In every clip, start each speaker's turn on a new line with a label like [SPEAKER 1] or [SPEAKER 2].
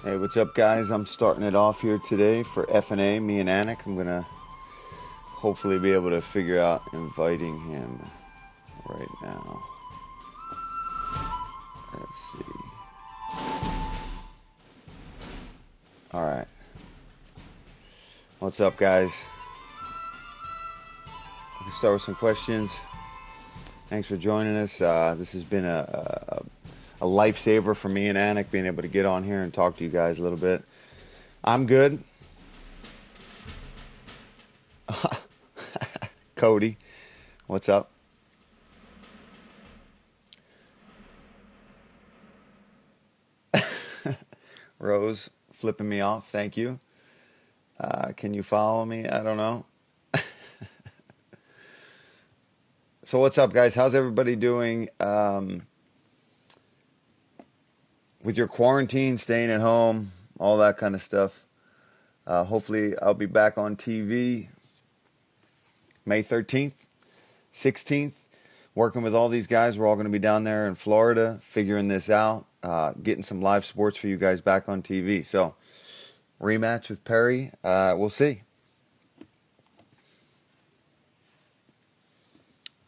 [SPEAKER 1] Hey, what's up, guys? I'm starting it off here today for F&A, me and Anik. I'm going to hopefully be able to figure out inviting him right now. Let's see. All right. What's up, guys? We can start with some questions. Thanks for joining us. This has been a lifesaver for me and Anik, being able to get on here and talk to you guys a little bit. I'm good. Cody, what's up? Rose, flipping me off. Thank you. Can you follow me? I don't know. So what's up, guys? How's everybody doing with your quarantine, staying at home, all that kind of stuff? Hopefully I'll be back on TV May 13th, 16th, working with all these guys. We're all going to be down there in Florida figuring this out, getting some live sports for you guys back on TV. So rematch with Perry, we'll see.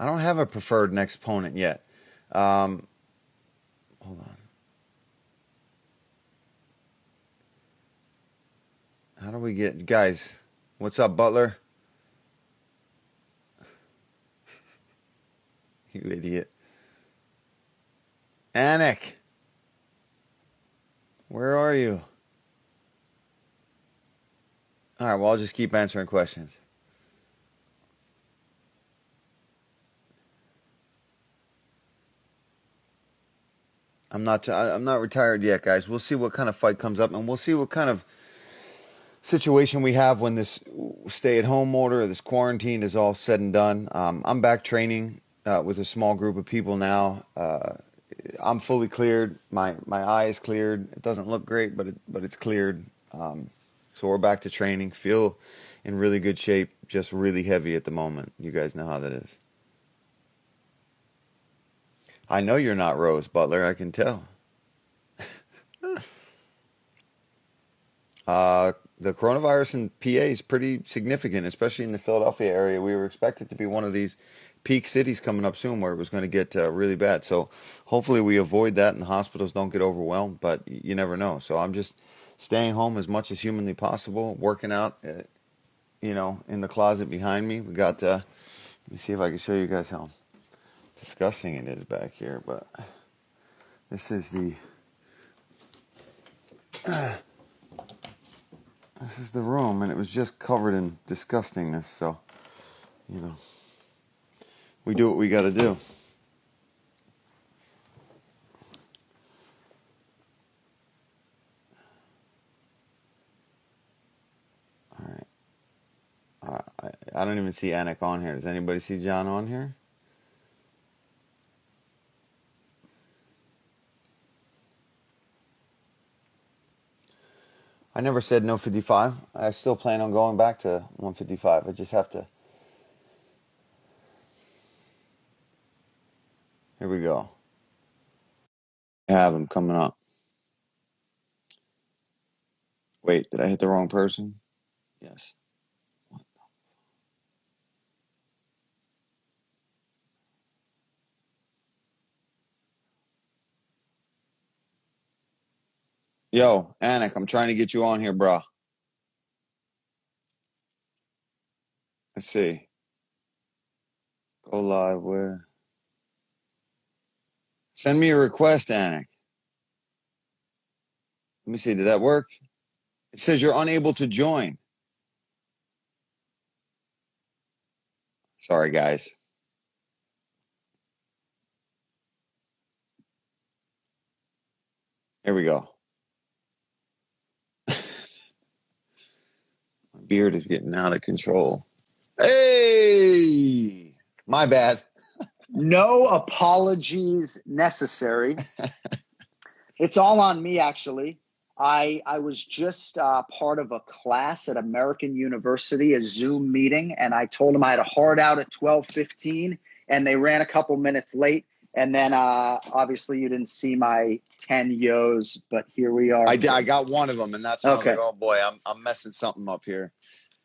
[SPEAKER 1] I don't have a preferred next opponent yet. Hold on. How do we get... Guys, what's up, Butler? You idiot. Anik. Where are you? All right, well, I'll just keep answering questions. I'm not retired yet, guys. We'll see what kind of fight comes up, and we'll see what kind of situation we have when this stay-at-home order, this quarantine is all said and done. I'm back training with a small group of people now. I'm fully cleared. My eye is cleared. It doesn't look great, but it's cleared. So we're back to training. Feel in really good shape. Just really heavy at the moment. You guys know how that is. I know you're not Rose Butler. I can tell. The coronavirus in PA is pretty significant, especially in the Philadelphia area. We were expected to be one of these peak cities coming up soon where it was going to get really bad. So hopefully we avoid that and the hospitals don't get overwhelmed, but you never know. So I'm just staying home as much as humanly possible, working out, in the closet behind me. We got, let me see if I can show you guys how disgusting it is back here, but this is the... This is the room, and it was just covered in disgustingness, so, we do what we got to do. All right. I don't even see Anik on here. Does anybody see John on here? I never said no 55. I still plan on going back to 155. I just have to... Here we go. I have him coming up. Wait, did I hit the wrong person? Yes. Yo, Anik, I'm trying to get you on here, bro. Let's see. Go live where? Send me a request, Anik. Let me see. Did that work? It says you're unable to join. Sorry, guys. Here we go. My beard is getting out of control. Hey! My bad.
[SPEAKER 2] No apologies necessary. It's all on me, actually. I was just part of a class at American University, a Zoom meeting, and I told them I had a hard out at 12:15, and they ran a couple minutes late. And then obviously you didn't see my 10 yos, but here we are.
[SPEAKER 1] I got one of them, and that's when I was
[SPEAKER 2] Okay.
[SPEAKER 1] like, oh boy, I'm messing something up here.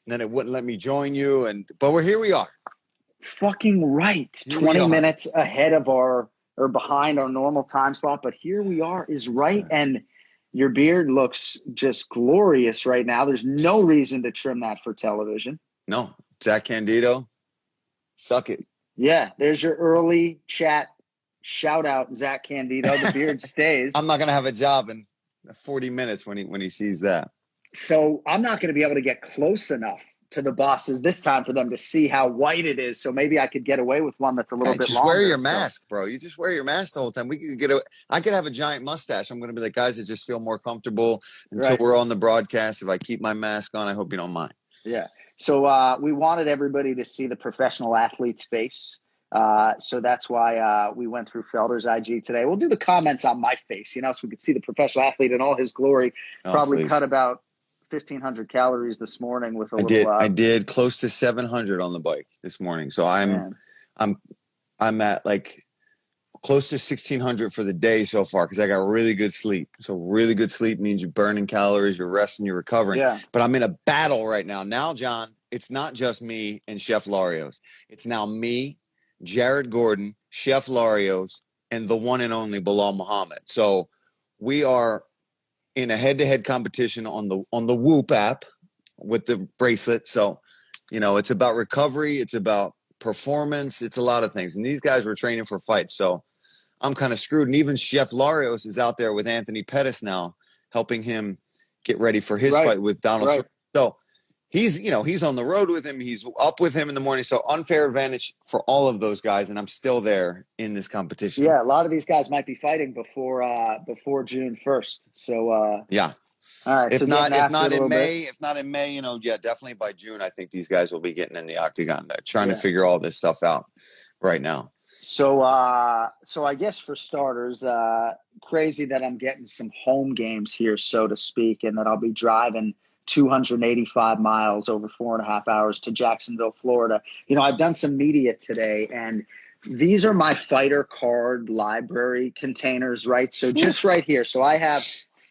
[SPEAKER 1] And then it wouldn't let me join you, but here we are.
[SPEAKER 2] Fucking right.
[SPEAKER 1] Here
[SPEAKER 2] 20 minutes ahead of or behind our normal time slot, but here we are is right. And your beard looks just glorious right now. There's no reason to trim that for television.
[SPEAKER 1] No, Jack Candido, suck it.
[SPEAKER 2] Yeah, there's your early chat. Shout out, Zach Candido. The beard stays.
[SPEAKER 1] I'm not going to have a job in 40 minutes when he sees that.
[SPEAKER 2] So I'm not going to be able to get close enough to the bosses this time for them to see how white it is. So maybe I could get away with one that's a little bit
[SPEAKER 1] just
[SPEAKER 2] longer.
[SPEAKER 1] Wear your mask, bro. You just wear your mask the whole time. I could have a giant mustache. I'm going to be like, guys, that just feel more comfortable until we're on the broadcast. If I keep my mask on, I hope you don't mind.
[SPEAKER 2] Yeah. So we wanted everybody to see the professional athlete's face. So that's why we went through Felder's IG today. We'll do the comments on my face, so we could see the professional athlete in all his glory. Probably cut about 1,500 calories this morning with a little.
[SPEAKER 1] I did close to 700 on the bike this morning. So I'm at like close to 1,600 for the day so far because I got really good sleep. So really good sleep means you're burning calories, you're resting, you're recovering.
[SPEAKER 2] Yeah.
[SPEAKER 1] But I'm in a battle right now. Now, John, it's not just me and Chef Larios. It's now me, Jared Gordon, Chef Larios, and the one and only Bilal Muhammad. So we are in a head-to-head competition on the Whoop app with the bracelet. So, it's about recovery. It's about performance. It's a lot of things. And these guys were training for fights. So I'm kind of screwed. And even Chef Larios is out there with Anthony Pettis now, helping him get ready for his fight with Donald.
[SPEAKER 2] Right.
[SPEAKER 1] So he's on the road with him. He's up with him in the morning. So unfair advantage for all of those guys. And I'm still there in this competition.
[SPEAKER 2] Yeah. A lot of these guys might be fighting before June 1st. So,
[SPEAKER 1] yeah.
[SPEAKER 2] All right.
[SPEAKER 1] If not in May, definitely by June, I think these guys will be getting in the octagon. They're trying to figure all this stuff out right now.
[SPEAKER 2] So I guess for starters, crazy that I'm getting some home games here, so to speak, and that I'll be driving 285 miles over 4.5 hours to Jacksonville, Florida. I've done some media today, and these are my fighter card library containers, right? So just right here. So I have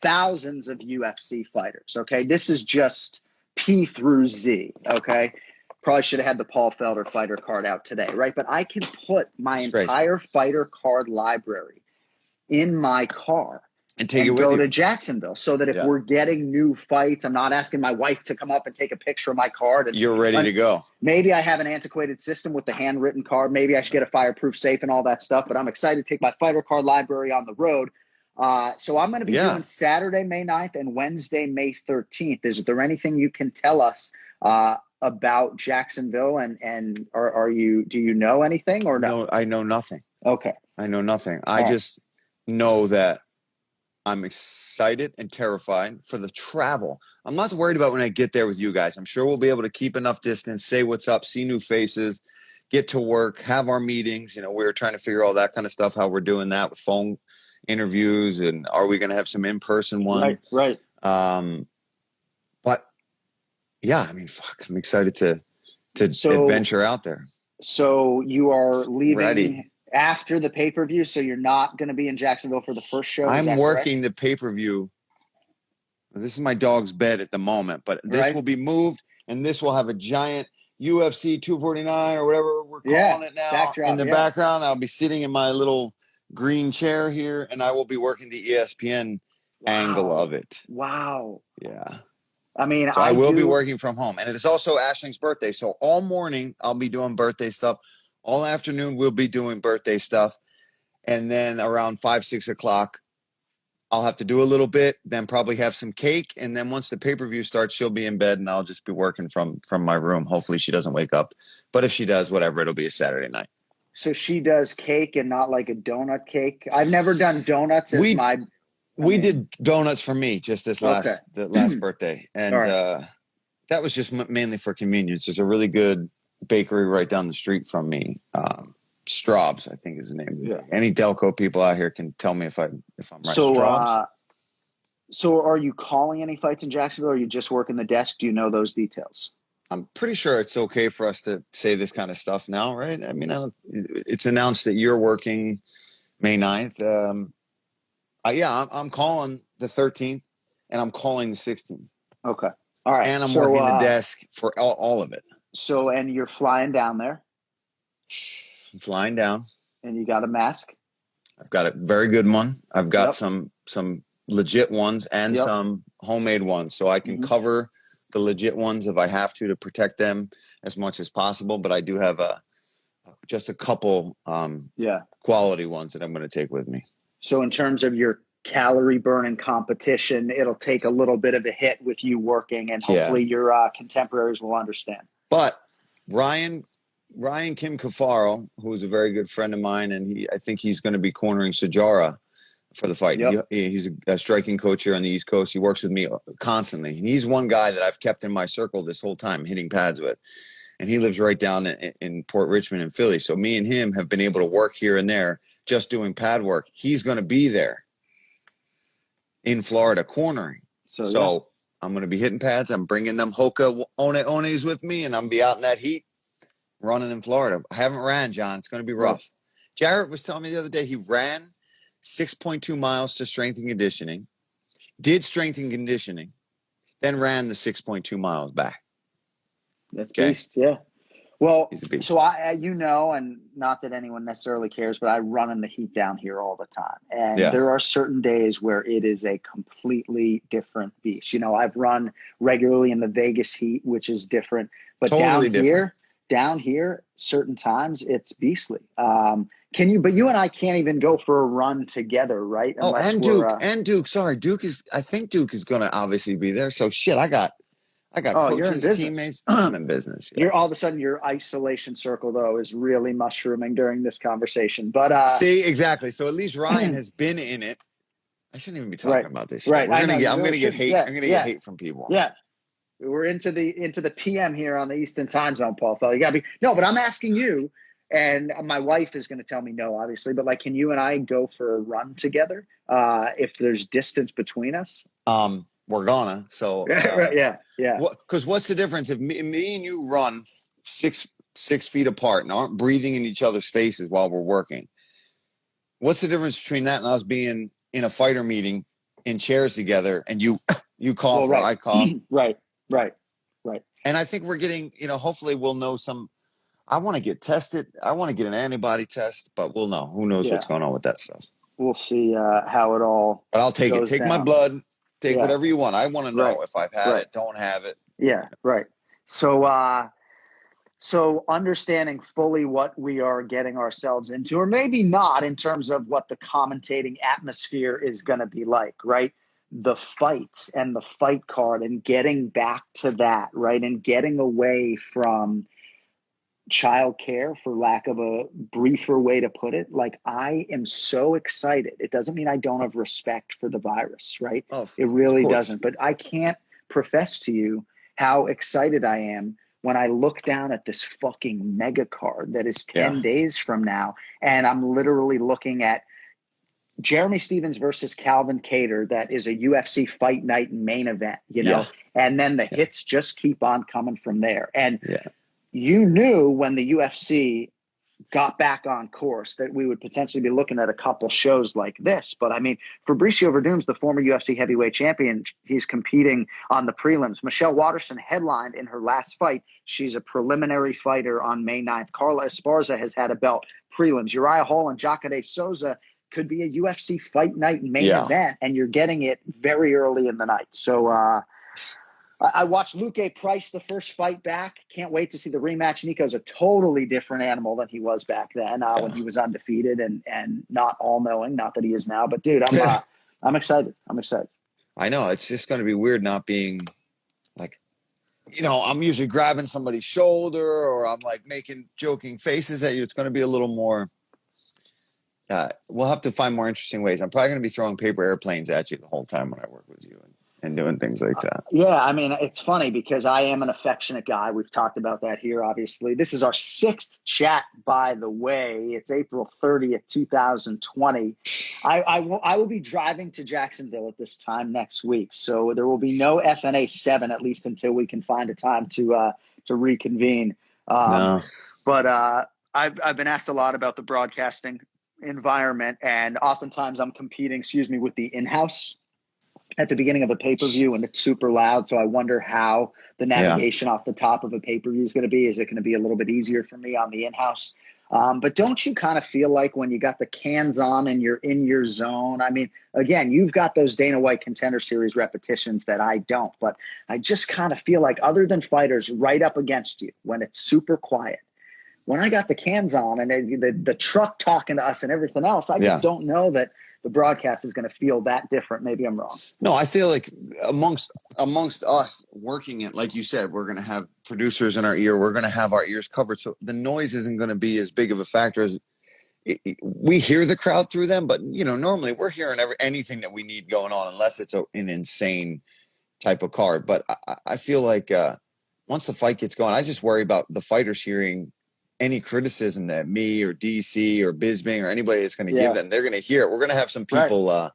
[SPEAKER 2] thousands of UFC fighters, okay? This is just P through Z, okay? Probably should have had the Paul Felder fighter card out today, right? But I can put my entire fighter card library in my car
[SPEAKER 1] and go
[SPEAKER 2] to Jacksonville so that if we're getting new fights, I'm not asking my wife to come up and take a picture of my card. And
[SPEAKER 1] you're ready to go.
[SPEAKER 2] Maybe I have an antiquated system with the handwritten card. Maybe I should get a fireproof safe and all that stuff. But I'm excited to take my fighter card library on the road. So I'm going to be doing Saturday, May 9th and Wednesday, May 13th. Is there anything you can tell us about Jacksonville and do you know anything or no?
[SPEAKER 1] No, I know nothing.
[SPEAKER 2] Okay.
[SPEAKER 1] I know nothing. I just know that I'm excited and terrified for the travel. I'm not worried about when I get there with you guys. I'm sure we'll be able to keep enough distance, say what's up, see new faces, get to work, have our meetings. We were trying to figure all that kind of stuff, how we're doing that with phone interviews, and are we going to have some in-person one?
[SPEAKER 2] Right.
[SPEAKER 1] But yeah, I'm excited to adventure out there.
[SPEAKER 2] So you are leaving
[SPEAKER 1] ready
[SPEAKER 2] after the pay-per-view, so you're not going to be in Jacksonville for the first show?
[SPEAKER 1] I'm working the pay-per-view. This is my dog's bed at the moment, but this will be moved, and this will have a giant UFC 249 or whatever we're calling it now
[SPEAKER 2] backdrop,
[SPEAKER 1] in the background. I'll be sitting in my little green chair here, and I will be working the ESPN angle of it.
[SPEAKER 2] Wow.
[SPEAKER 1] Yeah.
[SPEAKER 2] So
[SPEAKER 1] I will be working from home. And it is also Ashling's birthday. So all morning I'll be doing birthday stuff. All afternoon we'll be doing birthday stuff. And then around 5, 6 o'clock, I'll have to do a little bit, then probably have some cake. And then once the pay-per-view starts, she'll be in bed and I'll just be working from my room. Hopefully she doesn't wake up. But if she does, whatever, it'll be a Saturday night.
[SPEAKER 2] So she does cake and not like a donut cake? I've never done donuts
[SPEAKER 1] We did donuts for me just this last birthday. And that was just mainly for convenience. There's a really good bakery right down the street from me. Straub's, I think is the name. Yeah. Any Delco people out here can tell me if I'm right. Straub's.
[SPEAKER 2] So are you calling any fights in Jacksonville, or are you just working the desk? Do you know those details?
[SPEAKER 1] I'm pretty sure it's okay for us to say this kind of stuff now, right? I mean, it's announced that you're working May 9th. Yeah, I'm calling the 13th and I'm calling the 16th.
[SPEAKER 2] Okay. All right.
[SPEAKER 1] And I'm
[SPEAKER 2] So,
[SPEAKER 1] working the desk for all of it.
[SPEAKER 2] and you're flying down there
[SPEAKER 1] I'm flying down.
[SPEAKER 2] and you got a mask.
[SPEAKER 1] I've got a very good one. I've got
[SPEAKER 2] Yep.
[SPEAKER 1] some legit ones and
[SPEAKER 2] Yep.
[SPEAKER 1] some homemade ones. So I can cover the legit ones if I have to protect them as much as possible. But I do have just a couple quality ones that I'm going to take with me.
[SPEAKER 2] So in terms of your calorie burning competition, it'll take a little bit of a hit with you working, and hopefully your contemporaries will understand.
[SPEAKER 1] But Ryan Kim Cafaro, who is a very good friend of mine, and I think he's going to be cornering Sajara for the fight.
[SPEAKER 2] Yep.
[SPEAKER 1] He's a striking coach here on the East Coast. He works with me constantly. And he's one guy that I've kept in my circle this whole time, hitting pads with. And he lives right down in Port Richmond in Philly. So me and him have been able to work here and there just doing pad work. He's going to be there in Florida cornering. So I'm going to be hitting pads. I'm bringing them Hoka Ones with me, and I'm be out in that heat running in Florida. I haven't ran, John. It's going to be rough. Right. Jarrett was telling me the other day he ran 6.2 miles to strength and conditioning, did strength and conditioning, then ran the 6.2 miles back.
[SPEAKER 2] That's beast, yeah. Well,
[SPEAKER 1] he's a beast.
[SPEAKER 2] So and not that anyone necessarily cares, but I run in the heat down here all the time. And there are certain days where it is a completely different beast. I've run regularly in the Vegas heat, which is different. But totally down here, certain times it's beastly. But you and I can't even go for a run together, right?
[SPEAKER 1] Unless Duke. Sorry, I think Duke is going to obviously be there. So shit, I got coaches, teammates. I'm in business. Yeah.
[SPEAKER 2] You're all of a sudden your isolation circle though is really mushrooming during this conversation. But
[SPEAKER 1] see, exactly. So at least Ryan has been in it. I shouldn't even be talking about this shit.
[SPEAKER 2] Right.
[SPEAKER 1] I'm gonna get hate. I'm gonna get hate from people.
[SPEAKER 2] Yeah. We're into the PM here on the Eastern Time Zone, Paul Felder. You gotta be but I'm asking you, and my wife is gonna tell me no, obviously, but can you and I go for a run together? If there's distance between us?
[SPEAKER 1] We're gonna. So
[SPEAKER 2] yeah.
[SPEAKER 1] Because what's the difference if me and you run 6 feet apart and aren't breathing in each other's faces while we're working? What's the difference between that and us being in a fighter meeting in chairs together and you cough or I cough?
[SPEAKER 2] Right.
[SPEAKER 1] And I think we're getting, hopefully we'll know some. I want to get tested. I want to get an antibody test, but we'll know. Who knows what's going on with that stuff?
[SPEAKER 2] We'll see how it all.
[SPEAKER 1] But I'll take it. Take
[SPEAKER 2] down.
[SPEAKER 1] my blood. Take whatever you want. I want to know if I've had it, don't have it.
[SPEAKER 2] Yeah, right. So understanding fully what we are getting ourselves into, or maybe not in terms of what the commentating atmosphere is going to be like, right? The fights and the fight card and getting back to that, right? And getting away from childcare, for lack of a briefer way to put it. I am so excited. It doesn't mean I don't have respect for the virus, right? It really doesn't. But I can't profess to you how excited I am when I look down at this fucking mega card that is 10 days from now, and I'm literally looking at Jeremy Stevens versus Calvin Kattar. That is a UFC fight night main event, and then the hits just keep on coming from there. And you knew when the UFC got back on course that we would potentially be looking at a couple shows like this. But I mean, Fabricio Verdum's the former UFC heavyweight champion. He's competing on the prelims. Michelle Watterson headlined in her last fight. She's a preliminary fighter on May 9th. Carla Esparza has had a belt prelims. Uriah Hall and Jacare Souza could be a UFC fight night main event, and you're getting it very early in the night. So, I watched Luque Price the first fight back. Can't wait to see the rematch. Nico's a totally different animal than he was back then when he was undefeated and not all-knowing. Not that he is now, but dude, I'm excited. I'm excited.
[SPEAKER 1] I know. It's just going to be weird not being I'm usually grabbing somebody's shoulder or I'm making joking faces at you. It's going to be a little more. We'll have to find more interesting ways. I'm probably going to be throwing paper airplanes at you the whole time when I work with you and doing things like that.
[SPEAKER 2] I mean, it's funny because I am an affectionate guy. We've talked about that here, obviously. This is our 6th chat, by the way. It's April 30th, 2020. I will be driving to Jacksonville at this time next week, so there will be no FNA 7 at least until we can find a time to reconvene.
[SPEAKER 1] No.
[SPEAKER 2] But I've been asked a lot about the broadcasting environment, and oftentimes I'm competing, with the in-house at the beginning of a pay-per-view, and it's super loud. So I wonder how the navigation off the top of a pay-per-view is going to be. Is it going to be a little bit easier for me on the in-house? But don't you kind of feel like when you got the cans on and you're in your zone? I mean, again, you've got those Dana White Contender Series repetitions that I don't, but I just kind of feel like other than fighters right up against you when it's super quiet, when I got the cans on and the truck talking to us and everything else, I just don't know that the broadcast is going to feel that different. Maybe I'm wrong.
[SPEAKER 1] No, I feel like amongst us working it, like you said, we're going to have producers in our ear. We're going to have our ears covered. So the noise isn't going to be as big of a factor as we hear the crowd through them. But, normally we're hearing anything that we need going on, unless it's an insane type of card. But I feel like once the fight gets going, I just worry about the fighters hearing any criticism that me or DC or Bisbing or anybody that's going to give them. They're going to hear it. We're going to have some people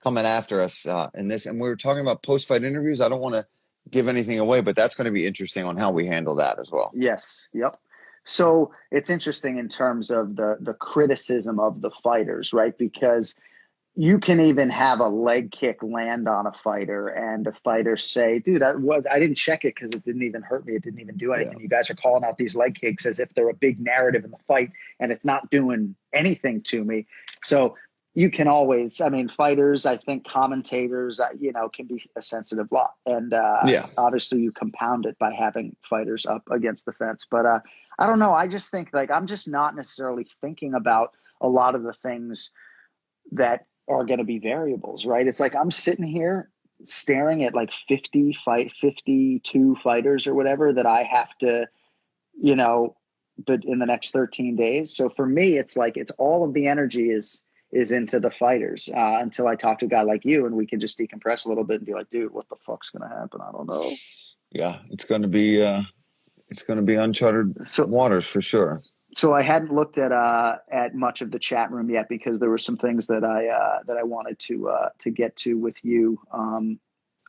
[SPEAKER 1] coming after us in this. And we were talking about post-fight interviews. I don't want to give anything away, but that's going to be interesting on how we handle that as well.
[SPEAKER 2] Yes. Yep. So it's interesting in terms of the criticism of the fighters, right? Because you can even have a leg kick land on a fighter and a fighter say, dude, I didn't check it because it didn't even hurt me. It didn't even do anything. Yeah. You guys are calling out these leg kicks as if they're a big narrative in the fight and it's not doing anything to me. So you can always, fighters, I think commentators, can be a sensitive lot. And obviously you compound it by having fighters up against the fence. But I don't know. I just think I'm just not necessarily thinking about a lot of the things that are going to be variables, right? It's like I'm sitting here staring at 52 fighters or whatever that I have to, but in the next 13 days. So for me, it's all of the energy is into the fighters until I talk to a guy like you and we can just decompress a little bit and be like, dude, what the fuck's going to happen? I don't know.
[SPEAKER 1] Yeah, it's going to be uncharted waters for sure.
[SPEAKER 2] So I hadn't looked at much of the chat room yet because there were some things that I wanted to get to with you.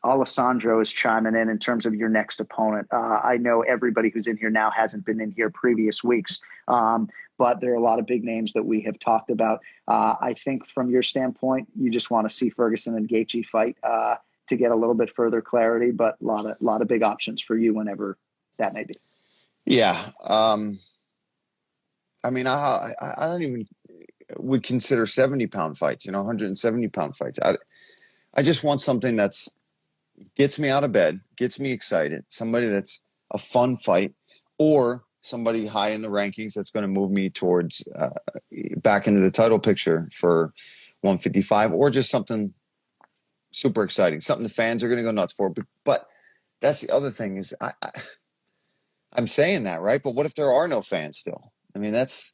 [SPEAKER 2] Alessandro is chiming in terms of your next opponent. I know everybody who's in here now hasn't been in here previous weeks, but there are a lot of big names that we have talked about. I think from your standpoint, you just want to see Ferguson and Gaethje fight to get a little bit further clarity, but a lot of big options for you whenever that may be.
[SPEAKER 1] Yeah. I don't even would consider 70-pound fights, 170-pound fights. I just want something that's gets me out of bed, gets me excited, somebody that's a fun fight, or somebody high in the rankings that's going to move me towards back into the title picture for 155, or just something super exciting, something the fans are going to go nuts for. But that's the other thing is I'm saying that, right? But what if there are no fans still? This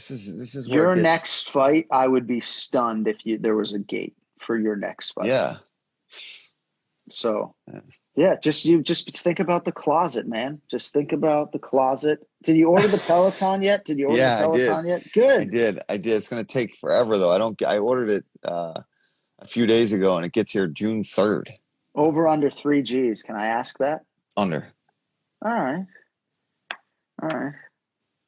[SPEAKER 1] is where
[SPEAKER 2] your next fight. I would be stunned if there was a gate for your next fight.
[SPEAKER 1] Yeah.
[SPEAKER 2] So, just think about the closet, man. Just think about the closet. Did you order the Peloton yet? Did you order the Peloton yet? Good.
[SPEAKER 1] I did. It's going to take forever though. I ordered it a few days ago and it gets here June 3rd.
[SPEAKER 2] Over under 3 Gs. Can I ask that?
[SPEAKER 1] Under.
[SPEAKER 2] All right.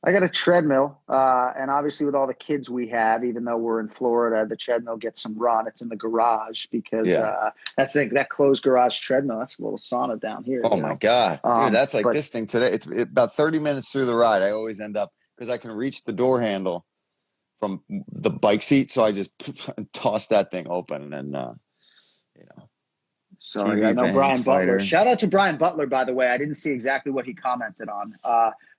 [SPEAKER 2] I got a treadmill, and obviously with all the kids we have, even though we're in Florida, the treadmill gets some run. It's in the garage because that's that closed garage treadmill. That's a little sauna down here.
[SPEAKER 1] Oh my God, dude, that's this thing today. It's about 30 minutes through the ride. I always end up because I can reach the door handle from the bike seat, so I just toss that thing open and then
[SPEAKER 2] Sorry, I know Brian Butler. Shout out to Brian Butler, by the way. I didn't see exactly what he commented on.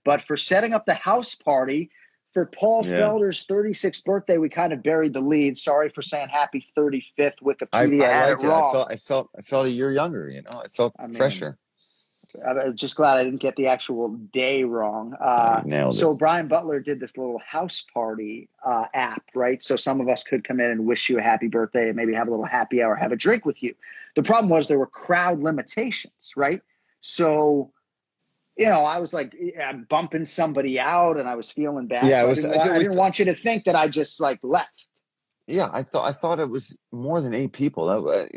[SPEAKER 2] But for setting up the house party for Paul Felder's 36th birthday, we kind of buried the lead. Sorry for saying happy 35th. Wikipedia had it wrong.
[SPEAKER 1] I felt a year younger, I felt fresher.
[SPEAKER 2] I'm just glad I didn't get the actual day wrong. So Brian Butler did this little house party app, right? So some of us could come in and wish you a happy birthday and maybe have a little happy hour, have a drink with you. The problem was there were crowd limitations, right? So, I was I'm bumping somebody out and I was feeling bad.
[SPEAKER 1] Yeah,
[SPEAKER 2] so I didn't want you to think that I just left.
[SPEAKER 1] Yeah, I thought it was more than 8 people.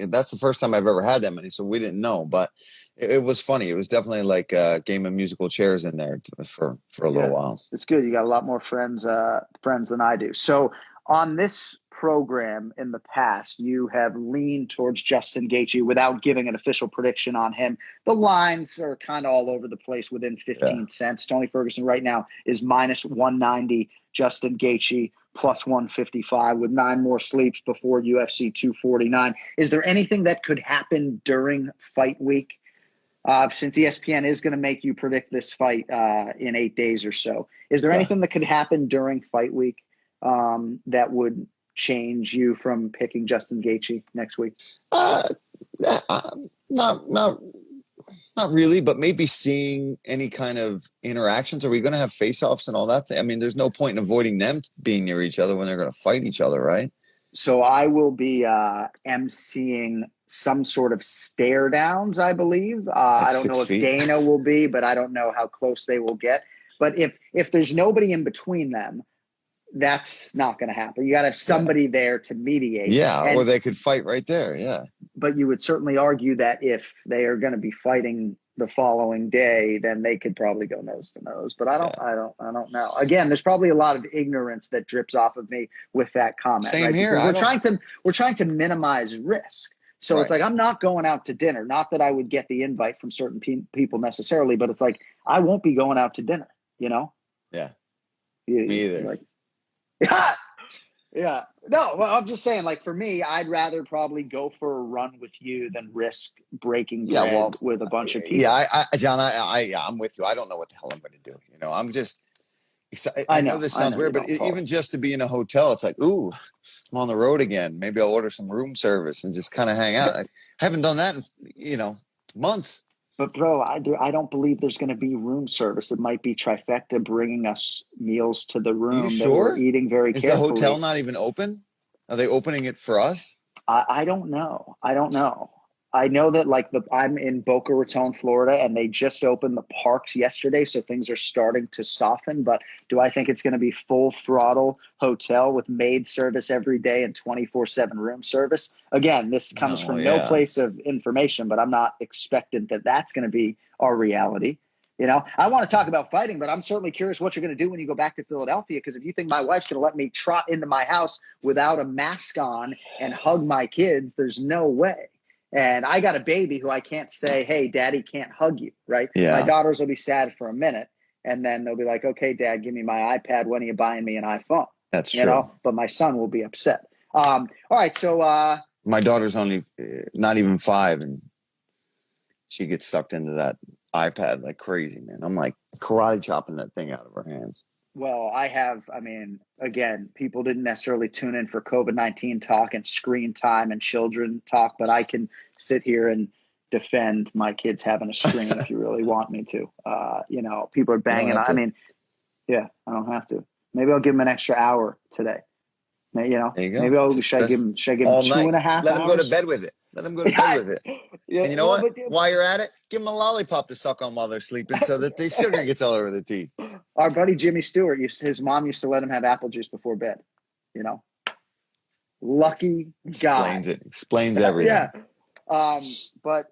[SPEAKER 1] That's the first time I've ever had that many, so we didn't know. But it was funny. It was definitely like a game of musical chairs in there for a little
[SPEAKER 2] Yeah,
[SPEAKER 1] while.
[SPEAKER 2] it's good. You got a lot more friends than I do. So on this program in the past, you have leaned towards Justin Gaethje without giving an official prediction on him. The lines are kind of all over the place within
[SPEAKER 1] Yeah.
[SPEAKER 2] 15 cents. Tony Ferguson right now is minus 190. Justin Gaethje plus 155 with 9 more sleeps before UFC 249. Is there anything that could happen during fight week? Since ESPN is going to make you predict this fight in 8 days or so, is there
[SPEAKER 1] Yeah.
[SPEAKER 2] anything that could happen during fight week that would change you from picking Justin Gaethje next week?
[SPEAKER 1] Uh, not really, but maybe seeing any kind of interactions. Are we going to have face-offs and all that? I mean, there's no point in avoiding them being near each other when they're going to fight each other, right?
[SPEAKER 2] So I will be emceeing some sort of stare downs, I believe.
[SPEAKER 1] At
[SPEAKER 2] I don't know
[SPEAKER 1] six
[SPEAKER 2] if
[SPEAKER 1] feet.
[SPEAKER 2] Dana will be, but I don't know how close they will get. But if there's nobody in between them, that's not going to happen. You got to have
[SPEAKER 1] Yeah.
[SPEAKER 2] somebody there to mediate.
[SPEAKER 1] Yeah, or
[SPEAKER 2] And
[SPEAKER 1] they could fight right there. Yeah.
[SPEAKER 2] but you would certainly argue that if they are going to be fighting the following day, then they could probably go nose to nose. But
[SPEAKER 1] Yeah.
[SPEAKER 2] I don't know. Again, there's probably a lot of ignorance that drips off of me with that comment,
[SPEAKER 1] Same
[SPEAKER 2] right?
[SPEAKER 1] here.
[SPEAKER 2] Because we're trying to minimize risk. So
[SPEAKER 1] Right.
[SPEAKER 2] it's like I'm not going out to dinner. Not that I would get the invite from certain people necessarily, but it's like I won't be going out to dinner. You know?
[SPEAKER 1] Yeah.
[SPEAKER 2] You,
[SPEAKER 1] Me either.
[SPEAKER 2] like, yeah. No, well, I'm just saying, like, for me, I'd rather probably go for a run with you than risk breaking
[SPEAKER 1] Yeah,
[SPEAKER 2] bread
[SPEAKER 1] well,
[SPEAKER 2] with a bunch of people.
[SPEAKER 1] yeah, John, yeah, I'm with you. I don't know what the hell I'm going to do. I'm just excited. I know this sounds
[SPEAKER 2] you
[SPEAKER 1] weird, but
[SPEAKER 2] don't, Paul.
[SPEAKER 1] even just to be in a hotel, it's like, ooh, I'm on the road again. Maybe I'll order some room service and just kind of hang out. I haven't done that in, months.
[SPEAKER 2] But bro, I don't believe there's going to be room service. It might be Trifecta bringing us meals to the
[SPEAKER 1] Are you
[SPEAKER 2] room that we're
[SPEAKER 1] sure?
[SPEAKER 2] eating very
[SPEAKER 1] Is the
[SPEAKER 2] carefully.
[SPEAKER 1] hotel not even open? Are they opening it for us?
[SPEAKER 2] I don't know. I don't know. I know that I'm in Boca Raton, Florida, and they just opened the parks yesterday, so things are starting to soften. But do I think it's going to be full throttle hotel with maid service every day and 24/7 room service? Again, this comes from no place of information, but I'm not expectant that that's going to be our reality. I want to talk about fighting, but I'm certainly curious what you're going to do when you go back to Philadelphia, because if you think my wife's going to let me trot into my house without a mask on and hug my kids, there's no way. And I got a baby who I can't say, hey, daddy can't hug you, right?
[SPEAKER 1] Yeah.
[SPEAKER 2] My daughters will be sad for a minute, and then they'll be like, okay, dad, give me my iPad. When are you buying me an iPhone?
[SPEAKER 1] That's true.
[SPEAKER 2] But my son will be upset. All right, so
[SPEAKER 1] my daughter's only not even 5, and she gets sucked into that iPad like crazy, man. I'm like karate chopping that thing out of her hands.
[SPEAKER 2] Well, again, people didn't necessarily tune in for COVID-19 talk and screen time and children talk, but I can sit here and defend my kids having a screen if you really want me to. People are banging. I mean, yeah, I don't have to. Maybe I'll give them an extra hour today.
[SPEAKER 1] There you go.
[SPEAKER 2] Maybe should I give them 2.5 hours?
[SPEAKER 1] Let them go to bed with it. Let them go to bed with it.
[SPEAKER 2] Yeah,
[SPEAKER 1] and you know what? While you're at it, give them a lollipop to suck on while they're sleeping so that the sugar gets all over the teeth.
[SPEAKER 2] Our buddy Jimmy Stewart, his mom used to let him have apple juice before bed. Lucky guy.
[SPEAKER 1] Explains everything.
[SPEAKER 2] Yeah. But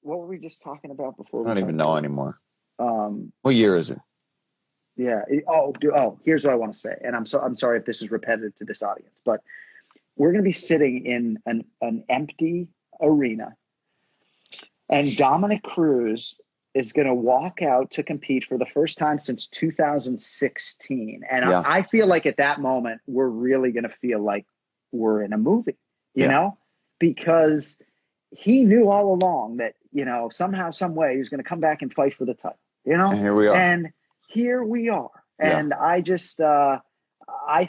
[SPEAKER 2] what were we just talking about before?
[SPEAKER 1] I don't even know anymore.
[SPEAKER 2] What
[SPEAKER 1] year is it?
[SPEAKER 2] Yeah. Here's what I want to say, and I'm sorry if this is repetitive to this audience, but we're going to be sitting in an empty arena, and Dominick Cruz is going to walk out to compete for the first time since 2016. And yeah. I feel like at that moment, we're really going to feel like we're in a movie, you know, because he knew all along that, somehow, some way he was going to come back and fight for the title,
[SPEAKER 1] And here we are.
[SPEAKER 2] And here we are. Yeah. And I just, I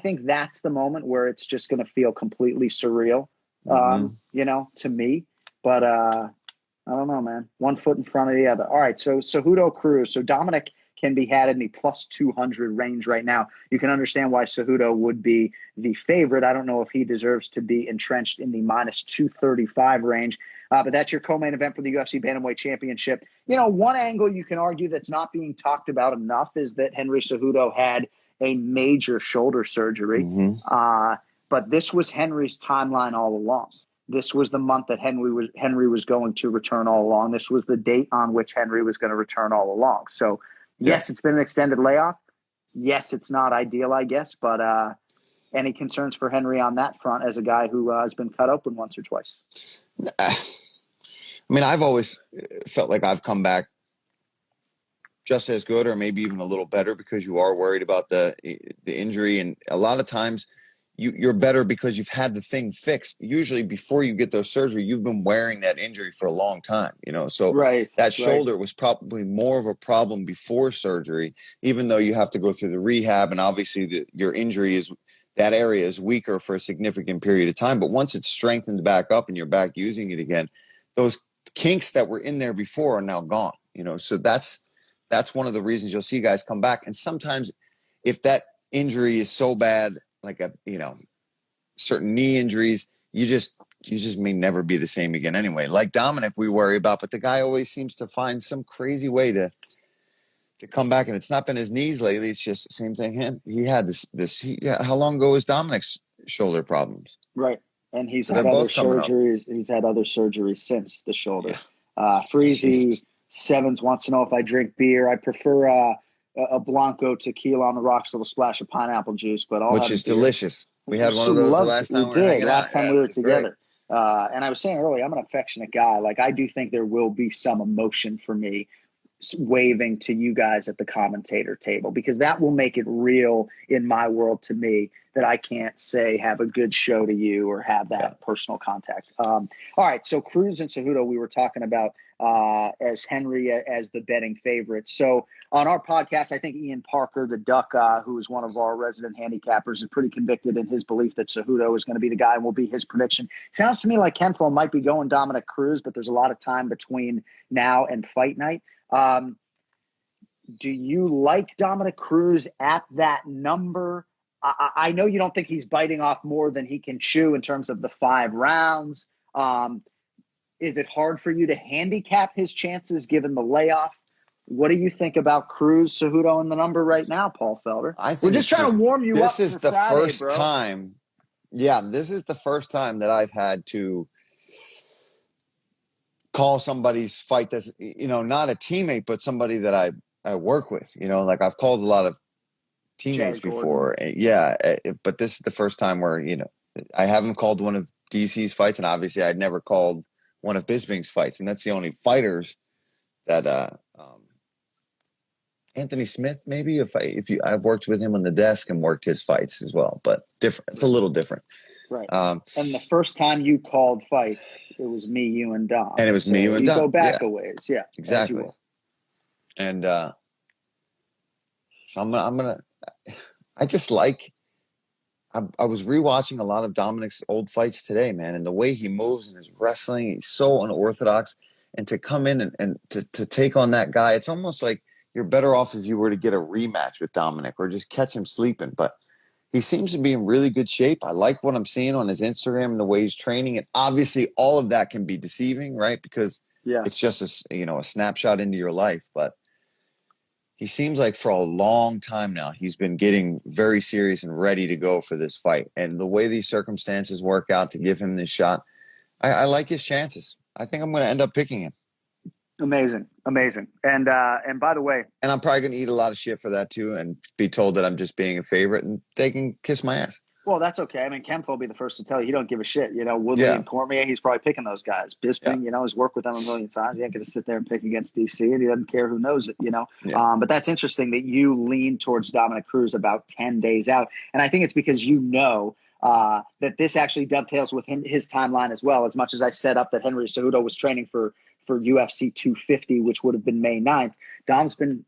[SPEAKER 2] think that's the moment where it's just going to feel completely surreal, to me. But, I don't know, man. One foot in front of the other. All right, so Cejudo Cruz. So Dominick can be had in the plus 200 range right now. You can understand why Cejudo would be the favorite. I don't know if he deserves to be entrenched in the minus 235 range. But that's your co-main event for the UFC Bantamweight Championship. One angle you can argue that's not being talked about enough is that Henry Cejudo had a major shoulder surgery. But But this was Henry's timeline all along. This was the month that Henry was going to return all along. This was the date on which Henry was going to return all along. So, yes, it's been an extended layoff. Yes, it's not ideal, I guess. But any concerns for Henry on that front as a guy who has been cut open once or twice?
[SPEAKER 1] I mean, I've always felt like I've come back just as good or maybe even a little better because you are worried about the injury. And a lot of times you're better because you've had the thing fixed. Usually before you get those surgery, you've been wearing that injury for a long time, so that shoulder was probably more of a problem before surgery, even though you have to go through the rehab. And obviously your injury that area is weaker for a significant period of time. But once it's strengthened back up and you're back using it again, those kinks that were in there before are now gone, so that's one of the reasons you'll see guys come back. And sometimes if that injury is so bad, like certain knee injuries, you just may never be the same again anyway. Like Dominick we worry about, but the guy always seems to find some crazy way to come back. And it's not been his knees lately. It's just the same thing. He had how long ago was Dominick's shoulder problems?
[SPEAKER 2] Right. And he's had other surgeries. He's had other surgeries since the shoulder. Yeah. Freezy Sevens wants to know if I drink beer. I prefer a Blanco tequila on the rocks with a splash of pineapple juice, but
[SPEAKER 1] which is delicious. We had one of those the last time we were hanging out.
[SPEAKER 2] Last time we were together. And I was saying earlier, I'm an affectionate guy. Like, I do think there will be some emotion for me waving to you guys at the commentator table, because that will make it real in my world to me, that I can't say have a good show to you or have that personal contact. All right. So Cruz and Cejudo, we were talking about as Henry as the betting favorite. So on our podcast, I think Ian Parker, the Duck, who is one of our resident handicappers, is pretty convicted in his belief that Cejudo is going to be the guy and will be his prediction. Sounds to me like Kenflo might be going Dominick Cruz, but there's a lot of time between now and fight night. Do you like Dominick Cruz at that number? I know you don't think he's biting off more than he can chew in terms of the 5 rounds. Is it hard for you to handicap his chances given the layoff? What do you think about Cruz, Cejudo, and the number right now, Paul Felder? We're just trying to warm you up.
[SPEAKER 1] This is the first time. Yeah, this is the first time that I've had to call somebody's fight that's, not a teammate, but somebody that I work with. Like I've called a lot of teammates before. Yeah, but this is the first time where, I haven't called one of DC's fights, and obviously I'd never called one of Bisping's fights, and that's the only fighters that Anthony Smith, maybe I've worked with him on the desk and worked his fights as well, but different. It's a little different.
[SPEAKER 2] Right. And the first time you called fights, it was me, you, and Dom.
[SPEAKER 1] And it was me, you, and Dom.
[SPEAKER 2] You go back a ways. Yeah.
[SPEAKER 1] Exactly. And so I'm gonna I just like I was rewatching a lot of Dominick's old fights today, man, and the way he moves and his wrestling, he's so unorthodox. And to come in and to take on that guy, it's almost like you're better off if you were to get a rematch with Dominick or just catch him sleeping. But he seems to be in really good shape. I like what I'm seeing on his Instagram and the way he's training. And obviously all of that can be deceiving, right? Because it's just a snapshot into your life. But he seems like for a long time now, he's been getting very serious and ready to go for this fight. And the way these circumstances work out to give him this shot, I like his chances. I think I'm going to end up picking him.
[SPEAKER 2] Amazing. And by the way,
[SPEAKER 1] and I'm probably going to eat a lot of shit for that too, and be told that I'm just being a favorite, and they can kiss my ass.
[SPEAKER 2] Well, that's okay. I mean, Kempf will be the first to tell you he don't give a shit. Woodley and Cormier, he's probably picking those guys. Bisping, he's worked with them a million times. He ain't going to sit there and pick against DC, and he doesn't care who knows it, Yeah. But that's interesting that you lean towards Dominick Cruz about 10 days out. And I think it's because that this actually dovetails with his timeline as well. As much as I set up that Henry Cejudo was training for UFC 250, which would have been May 9th, Dom's been,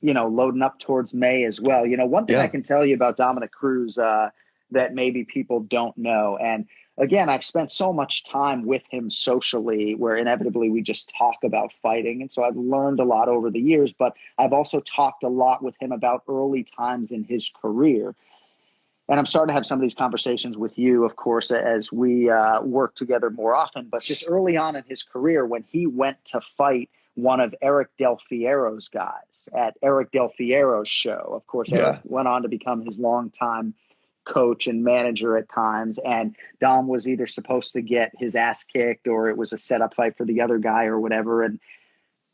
[SPEAKER 2] loading up towards May as well. One thing I can tell you about Dominick Cruz that maybe people don't know. And again, I've spent so much time with him socially where inevitably we just talk about fighting. And so I've learned a lot over the years, but I've also talked a lot with him about early times in his career. And I'm starting to have some of these conversations with you, of course, as we work together more often. But just early on in his career, when he went to fight one of Eric Del Fiero's guys at Eric Del Fiero's show, of course, Eric went on to become his longtime coach and manager at times, and Dom was either supposed to get his ass kicked or it was a setup fight for the other guy or whatever. And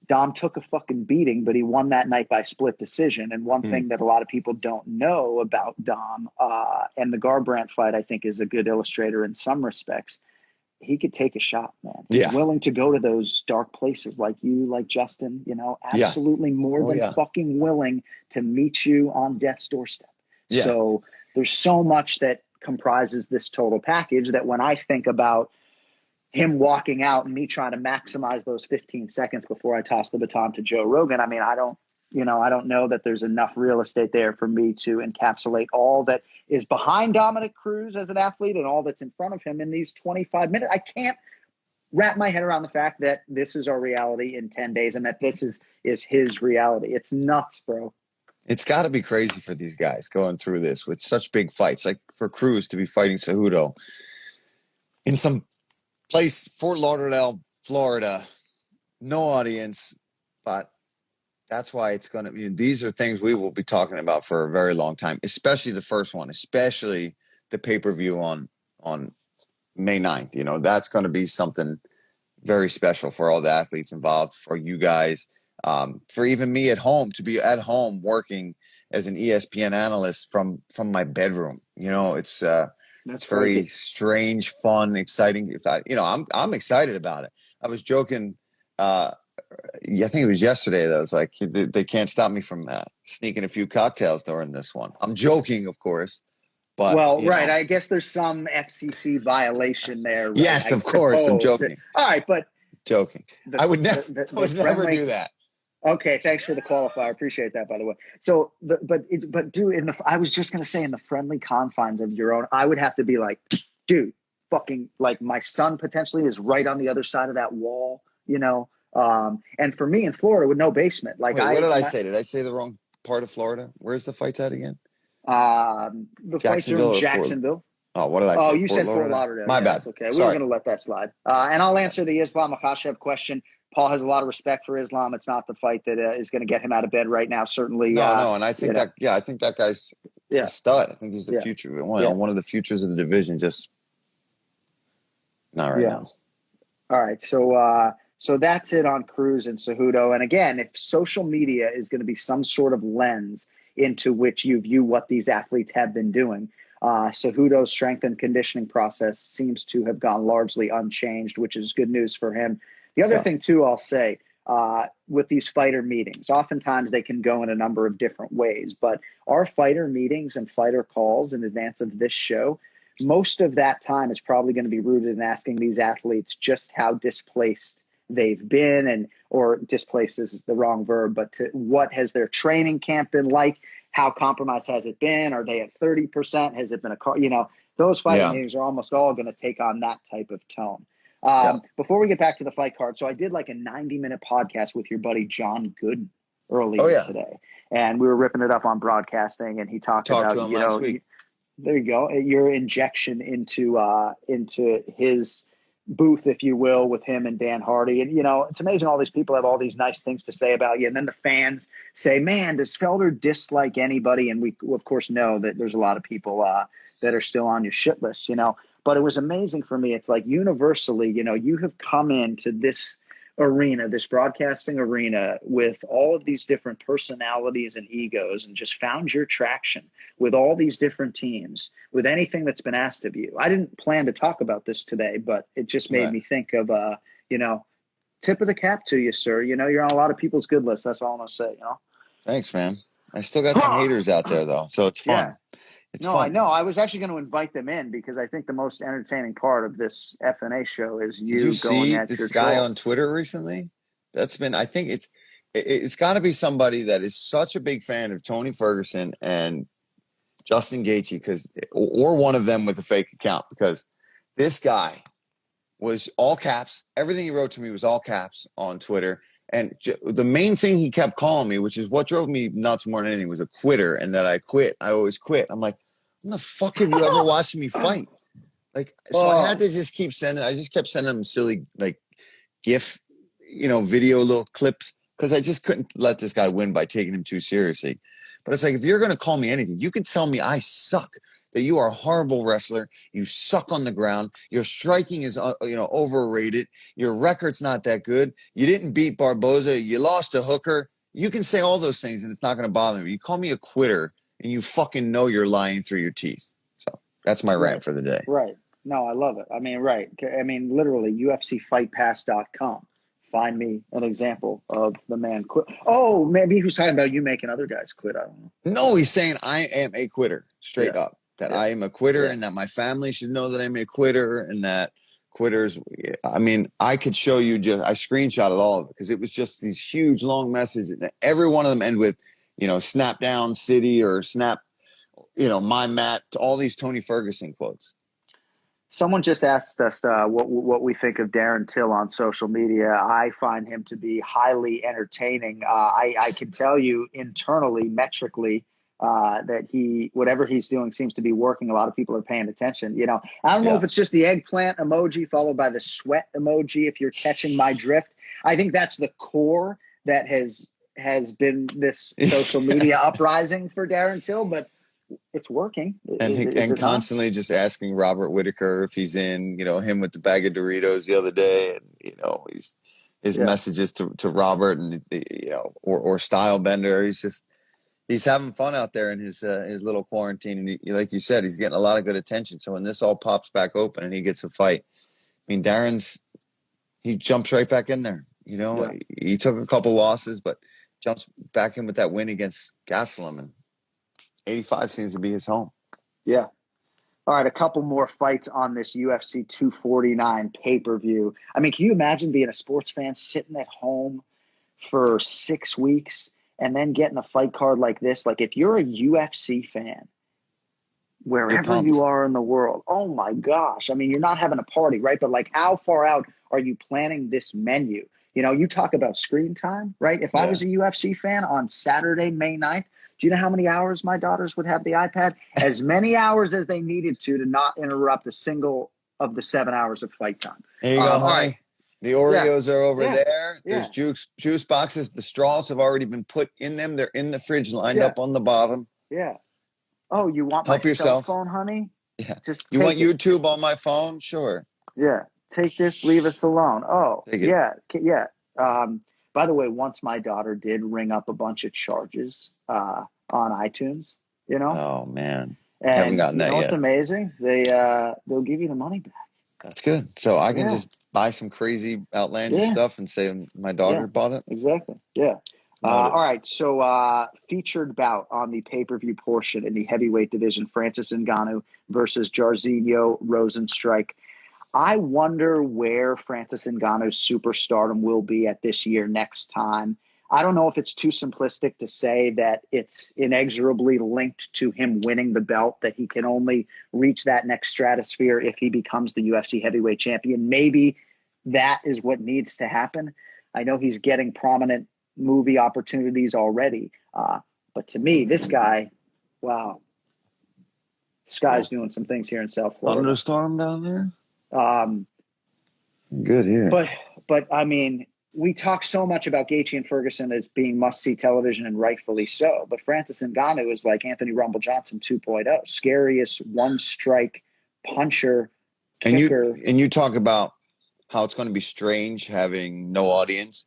[SPEAKER 2] Dom took a fucking beating, but he won that night by split decision. And one thing that a lot of people don't know about Dom, and the Garbrandt fight, I think, is a good illustrator in some respects. He could take a shot, man. He's willing to go to those dark places like you, like Justin, absolutely more than fucking willing to meet you on death's doorstep. Yeah. So there's so much that comprises this total package that when I think about him walking out and me trying to maximize those 15 seconds before I toss the baton to Joe Rogan, I mean, I don't know that there's enough real estate there for me to encapsulate all that is behind Dominick Cruz as an athlete and all that's in front of him in these 25 minutes. I can't wrap my head around the fact that this is our reality in 10 days and that this is his reality. It's nuts, bro.
[SPEAKER 1] It's got to be crazy for these guys going through this with such big fights. Like for Cruz to be fighting Cejudo in some place, Fort Lauderdale, Florida, no audience, but that's why it's going to be. These are things we will be talking about for a very long time, especially the first one, especially the pay-per-view on May 9th. That's going to be something very special for all the athletes involved, for you guys, for even me at home, to be at home working as an ESPN analyst from my bedroom. It's very crazy. Strange, fun, exciting. I'm excited about it. I was joking. I think it was yesterday that I was like, they can't stop me from sneaking a few cocktails during this one. I'm joking, of course. But,
[SPEAKER 2] right. I guess there's some FCC violation there. Right?
[SPEAKER 1] Yes, of course. I'm joking.
[SPEAKER 2] All right, but
[SPEAKER 1] joking. I would never do that.
[SPEAKER 2] Okay, thanks for the qualifier. Appreciate that, by the way. So, I was just gonna say, in the friendly confines of your own, I would have to be like, dude, fucking, like, my son potentially is right on the other side of that wall, and for me in Florida with no basement, like,
[SPEAKER 1] what did I say? Did I say the wrong part of Florida? Where's the fights at again?
[SPEAKER 2] The fights are in Jacksonville.
[SPEAKER 1] Oh, what did I say?
[SPEAKER 2] Oh, you said Fort Lauderdale.
[SPEAKER 1] My bad.
[SPEAKER 2] That's okay.
[SPEAKER 1] Sorry.
[SPEAKER 2] We were going to let that slide. And I'll answer the Islam Makhachev question. Paul has a lot of respect for Islam. It's not the fight that is going to get him out of bed right now. Certainly.
[SPEAKER 1] No. And I think I think that guy's a stud. I think he's the future. One of the futures of the division. Just not right now.
[SPEAKER 2] All right. So that's it on Cruz and Cejudo. And again, if social media is going to be some sort of lens into which you view what these athletes have been doing, Cejudo's strength and conditioning process seems to have gone largely unchanged, which is good news for him. The other thing, too, I'll say, with these fighter meetings, oftentimes they can go in a number of different ways. But our fighter meetings and fighter calls in advance of this show, most of that time is probably going to be rooted in asking these athletes just how displaced they've been, or displaced is the wrong verb, but what has their training camp been like? How compromised has it been? Are they at 30%? Has it been those fighting meetings are almost all going to take on that type of tone. Before we get back to the fight card, so I did like a 90-minute podcast with your buddy John Gooden earlier today, and we were ripping it up on broadcasting, and he talked about
[SPEAKER 1] last week.
[SPEAKER 2] There you go, your injection into his booth, if you will, with him and Dan Hardy. And, it's amazing all these people have all these nice things to say about you. And then the fans say, man, does Felder dislike anybody? And we, of course, know that there's a lot of people that are still on your shit list, But it was amazing for me. It's like universally, you have come into this arena, this broadcasting arena, with all of these different personalities and egos, and just found your traction with all these different teams, with anything that's been asked of you. I didn't plan to talk about this today, but it just made me think of, tip of the cap to you, sir. You're on a lot of people's good list. That's all I'm going to say,
[SPEAKER 1] Thanks, man. I still got some haters out there, though, so it's fun.
[SPEAKER 2] Yeah. I know. I was actually going to invite them in because I think the most entertaining part of this FNA show is you going
[SPEAKER 1] see
[SPEAKER 2] at
[SPEAKER 1] this
[SPEAKER 2] your
[SPEAKER 1] guy
[SPEAKER 2] trolls.
[SPEAKER 1] on Twitter recently. That's been. I think it's got to be somebody that is such a big fan of Tony Ferguson and Justin Gaethje, or one of them with a fake account, because this guy was all caps. Everything he wrote to me was all caps on Twitter. And the main thing he kept calling me, which is what drove me nuts more than anything, was a quitter, and that I quit. I always quit. I'm like, when the fuck have you ever watched me fight? I had to just keep sending. I just kept sending him silly, GIF, video little clips, because I just couldn't let this guy win by taking him too seriously. But it's like, if you're going to call me anything, you can tell me I suck. that you are a horrible wrestler. You suck on the ground. Your striking is, overrated. Your record's not that good. You didn't beat Barboza. You lost to Hooker. You can say all those things and it's not going to bother me. You call me a quitter and you fucking know you're lying through your teeth. So that's my rant for the day.
[SPEAKER 2] Right. No, I love it. I mean, right. I mean, literally, UFCFightPass.com. Find me an example of the man quit. Oh, maybe he was talking about you making other guys quit. I don't know.
[SPEAKER 1] No, he's saying I am a quitter, straight up. That I am a quitter and that my family should know that I'm a quitter and that quitters. I mean, I could show you I screenshotted all of it because it was just these huge, long messages. And every one of them end with, snap down city or snap, my mat, all these Tony Ferguson quotes.
[SPEAKER 2] Someone just asked us what we think of Darren Till on social media. I find him to be highly entertaining. I can tell you internally, metrically, that whatever he's doing seems to be working. A lot of people are paying attention. I don't know if it's just the eggplant emoji followed by the sweat emoji, if you're catching my drift. I think that's the core that has been this social media uprising for Darren Till, but it's working.
[SPEAKER 1] And constantly just asking Robert Whitaker if he's in, him with the bag of Doritos the other day. And, his messages to Robert and, or Stylebender. He's having fun out there in his little quarantine. And like you said, he's getting a lot of good attention. So when this all pops back open and he gets a fight, I mean, he jumps right back in there. He took a couple losses, but jumps back in with that win against Gastelum, and 85 seems to be his home.
[SPEAKER 2] Yeah. All right, a couple more fights on this UFC 249 pay-per-view. I mean, can you imagine being a sports fan sitting at home for 6 weeks and then getting a fight card like this? Like, if you're a UFC fan, wherever you are in the world, oh my gosh. I mean, you're not having a party, right? But like, how far out are you planning this menu? You talk about screen time, right? If I was a UFC fan on Saturday, May 9th, do you know how many hours my daughters would have the iPad? As many hours as they needed to not interrupt a single of the 7 hours of fight time.
[SPEAKER 1] There you go, honey. Right. The Oreos are over there.
[SPEAKER 2] Yeah.
[SPEAKER 1] There's juice boxes. The straws have already been put in them. They're in the fridge lined up on the bottom.
[SPEAKER 2] Yeah. Oh, you want
[SPEAKER 1] Help
[SPEAKER 2] my
[SPEAKER 1] yourself.
[SPEAKER 2] cell phone, honey?
[SPEAKER 1] Yeah.
[SPEAKER 2] Just
[SPEAKER 1] you want YouTube on my phone? Sure.
[SPEAKER 2] Yeah. Take this, leave us alone. Oh, yeah. Yeah. By the way, once my daughter did ring up a bunch of charges on iTunes,
[SPEAKER 1] Oh, man.
[SPEAKER 2] And
[SPEAKER 1] haven't gotten that yet.
[SPEAKER 2] What's amazing? They'll give you the money back.
[SPEAKER 1] That's good. So I can just buy some crazy outlandish stuff and say my daughter bought it?
[SPEAKER 2] Exactly. Yeah. All right. So featured bout on the pay-per-view portion in the heavyweight division, Francis Ngannou versus Jairzinho Rozenstruik. I wonder where Francis Ngannou's superstardom will be at this year next time. I don't know if it's too simplistic to say that it's inexorably linked to him winning the belt, that he can only reach that next stratosphere if he becomes the UFC heavyweight champion. Maybe that is what needs to happen. I know he's getting prominent movie opportunities already. But to me, this guy, wow, this guy's doing some things here in South Florida.
[SPEAKER 1] Thunderstorm down there? Good here.
[SPEAKER 2] But I mean, we talk so much about Gaethje and Ferguson as being must-see television, and rightfully so. But Francis Ngannou is like Anthony Rumble Johnson 2.0, scariest one-strike puncher, kicker.
[SPEAKER 1] And you talk about how it's going to be strange having no audience.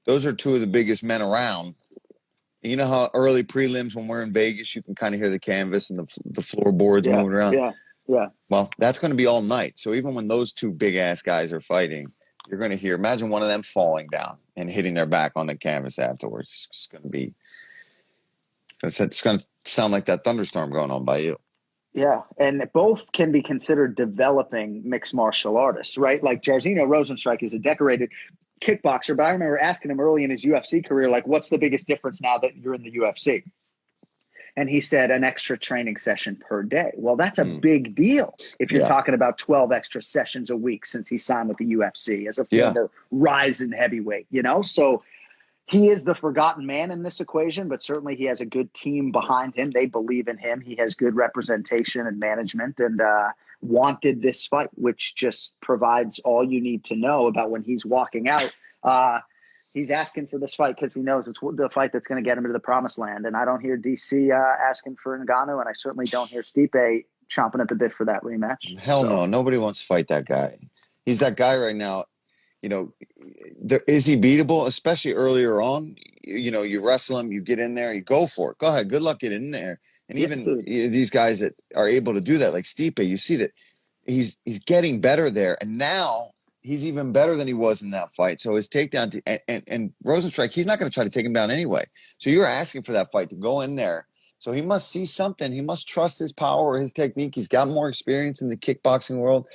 [SPEAKER 1] Those are two of the biggest men around. You know how early prelims when we're in Vegas, you can kind of hear the canvas and the floorboards moving around?
[SPEAKER 2] Yeah.
[SPEAKER 1] Well, that's going to be all night. So even when those two big-ass guys are fighting, you're going to hear, imagine one of them falling down and hitting their back on the canvas afterwards. It's going to sound like that thunderstorm going on by you.
[SPEAKER 2] Yeah, and both can be considered developing mixed martial artists, right? Like Jairzinho Rozenstruik is a decorated kickboxer, but I remember asking him early in his UFC career, like, what's the biggest difference now that you're in the UFC? And he said an extra training session per day. Well, that's a big deal if you're talking about 12 extra sessions a week since he signed with the UFC as a former rising heavyweight, So he is the forgotten man in this equation, but certainly he has a good team behind him. They believe in him. He has good representation and management, and wanted this fight, which just provides all you need to know about when he's walking out. he's asking for this fight because he knows it's the fight that's going to get him to the promised land. And I don't hear DC asking for Ngannou, and I certainly don't hear Stipe chomping at the bit for that rematch.
[SPEAKER 1] Hell no. Nobody wants to fight that guy. He's that guy right now. You know, is he beatable? Especially earlier on. You know, you wrestle him, you get in there, you go for it. Go ahead. Good luck getting in there. And even these guys that are able to do that, like Stipe, you see that he's getting better there. And now he's even better than he was in that fight. So his takedown and Rosenstrike, he's not going to try to take him down anyway. So you're asking for that fight to go in there. So he must see something. He must trust his power, his technique. He's got more experience in the kickboxing world.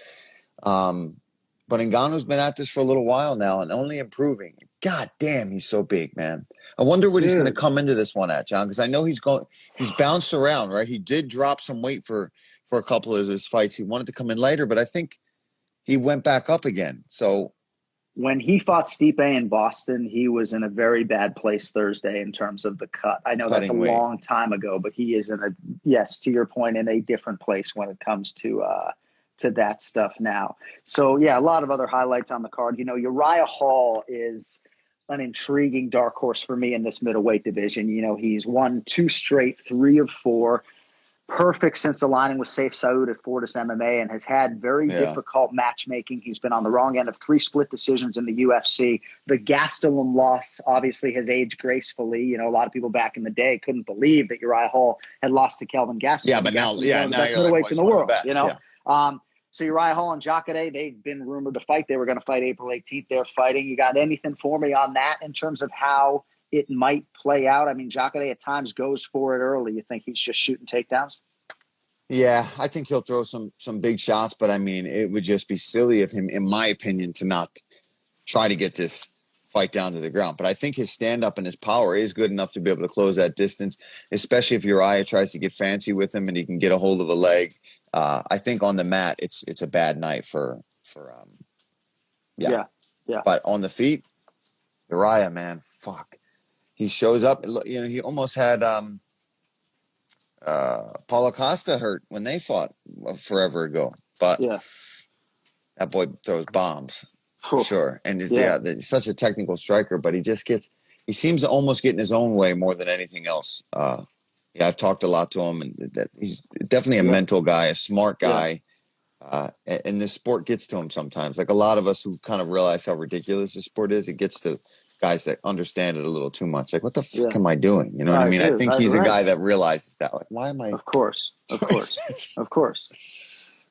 [SPEAKER 1] But Ngannou's been at this for a little while now and only improving. God damn, he's so big, man. I wonder what he's going to come into this one at, John, because I know he's bounced around, right? He did drop some weight for a couple of his fights. He wanted to come in later, but I think he went back up again. So
[SPEAKER 2] when he fought Stipe in Boston, he was in a very bad place Thursday in terms of the cut. I know that's a long time ago, but he is to your point, in a different place when it comes to that stuff now. So yeah, a lot of other highlights on the card. You know, Uriah Hall is an intriguing dark horse for me in this middleweight division. You know, he's won 2 straight, 3 of 4. Perfect since aligning with Safe Saud at Fortis MMA, and has had very difficult matchmaking. He's been on the wrong end of 3 split decisions in the UFC. The Gastelum loss obviously has aged gracefully. You know, a lot of people back in the day couldn't believe that Uriah Hall had lost to Kelvin Gastelum.
[SPEAKER 1] Yeah, but now,
[SPEAKER 2] one of the best middleweights in the world. You know, so Uriah Hall and Jacare, they've been rumored to fight. They were going to fight April 18th. They're fighting. You got anything for me on that in terms of how it might play out? I mean, Jacare at times goes for it early. You think he's just shooting takedowns?
[SPEAKER 1] Yeah, I think he'll throw some big shots, but I mean, it would just be silly of him, in my opinion, to not try to get this fight down to the ground. But I think his stand-up and his power is good enough to be able to close that distance, especially if Uriah tries to get fancy with him and he can get a hold of a leg. I think on the mat, it's a bad night for
[SPEAKER 2] yeah.
[SPEAKER 1] But on the feet, Uriah, man, fuck. He shows up. You know, he almost had Paulo Costa hurt when they fought forever ago. But that boy throws bombs, for sure. And he's such a technical striker, but he seems to almost get in his own way more than anything else. I've talked a lot to him, and that he's definitely a mental guy, a smart guy. And this sport gets to him sometimes. Like a lot of us who kind of realize how ridiculous this sport is, it gets to guys that understand it a little too much. Like, what the fuck am I doing? You know what I mean? I think he's a guy that realizes that. Like, why am I?
[SPEAKER 2] Of course.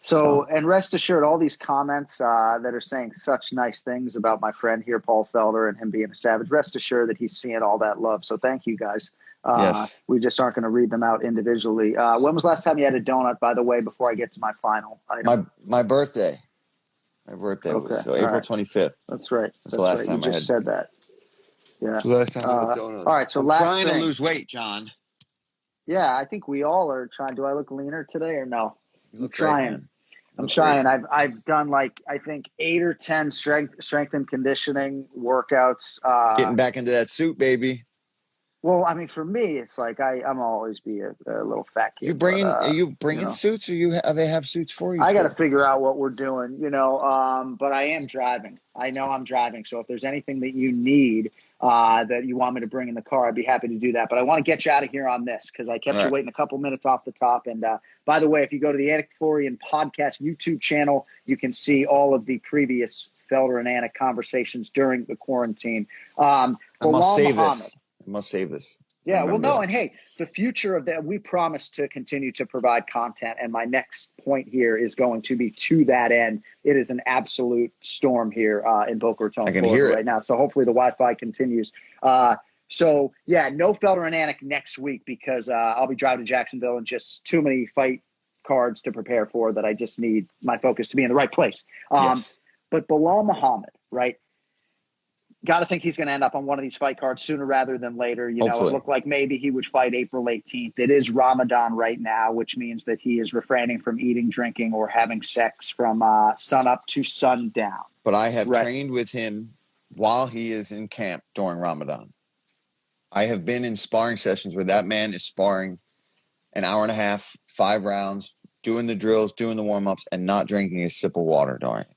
[SPEAKER 2] So, and rest assured, all these comments that are saying such nice things about my friend here, Paul Felder, and him being a savage, rest assured that he's seeing all that love. So thank you, guys.
[SPEAKER 1] Yes.
[SPEAKER 2] We just aren't going to read them out individually. When was the last time you had a donut, by the way, before I get to my final item?
[SPEAKER 1] My birthday. My birthday was April 25th.
[SPEAKER 2] That's right.
[SPEAKER 1] That's the last time
[SPEAKER 2] you just said that. Yeah.
[SPEAKER 1] That's the last time I had donuts.
[SPEAKER 2] All right, so
[SPEAKER 1] I'm trying to lose weight, John.
[SPEAKER 2] Yeah, I think we all are trying. Do I look leaner today or no?
[SPEAKER 1] You look trying. Great,
[SPEAKER 2] I'm trying. I've done I think 8 or 10 strength and conditioning workouts.
[SPEAKER 1] Getting back into that suit, baby.
[SPEAKER 2] Well, I mean, for me, it's like I'm always be a little fat kid.
[SPEAKER 1] Are you bringing suits, or they have suits for you?
[SPEAKER 2] I got to figure out what we're doing, but I am driving. I know I'm driving. So if there's anything that you need that you want me to bring in the car, I'd be happy to do that. But I want to get you out of here on this because I kept you waiting a couple minutes off the top. And by the way, if you go to the Anik Florian podcast YouTube channel, you can see all of the previous Felder and Anik conversations during the quarantine.
[SPEAKER 1] I must save this.
[SPEAKER 2] Yeah, well, no, and hey, the future of that, we promise to continue to provide content, and my next point here is going to be to that end. It is an absolute storm here in Boca Raton, Florida right now, so hopefully the Wi-Fi continues. So, yeah, no Felder and Anik next week because I'll be driving to Jacksonville and just too many fight cards to prepare for that I just need my focus to be in the right place. But Bilal Muhammad, right? Got to think he's going to end up on one of these fight cards sooner rather than later. It looked like maybe he would fight April 18th. It is Ramadan right now, which means that he is refraining from eating, drinking, or having sex from sun up to sundown.
[SPEAKER 1] But I have trained with him while he is in camp during Ramadan. I have been in sparring sessions where that man is sparring an hour and a half, 5 rounds, doing the drills, doing the warm-ups, and not drinking a sip of water during it.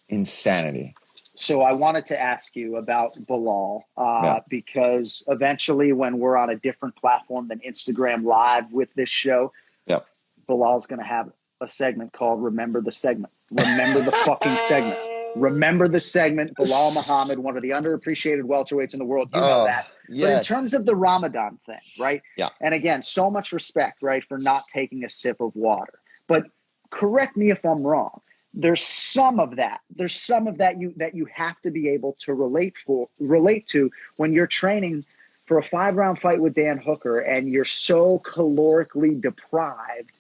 [SPEAKER 1] Insanity.
[SPEAKER 2] So I wanted to ask you about Bilal
[SPEAKER 1] Yeah.
[SPEAKER 2] because eventually when we're on a different platform than Instagram Live with this show,
[SPEAKER 1] Yep.
[SPEAKER 2] Bilal's going to have a segment called Remember the Segment. Remember the fucking segment. Remember the segment. Bilal Muhammad, one of the underappreciated welterweights in the world. You know that. But in
[SPEAKER 1] Yes.
[SPEAKER 2] terms of the Ramadan thing, right?
[SPEAKER 1] Yeah.
[SPEAKER 2] And again, so much respect, right, for not taking a sip of water. But correct me if I'm wrong. There's some of that you have to be able to relate to when you're training for a 5-round fight with Dan Hooker and you're so calorically deprived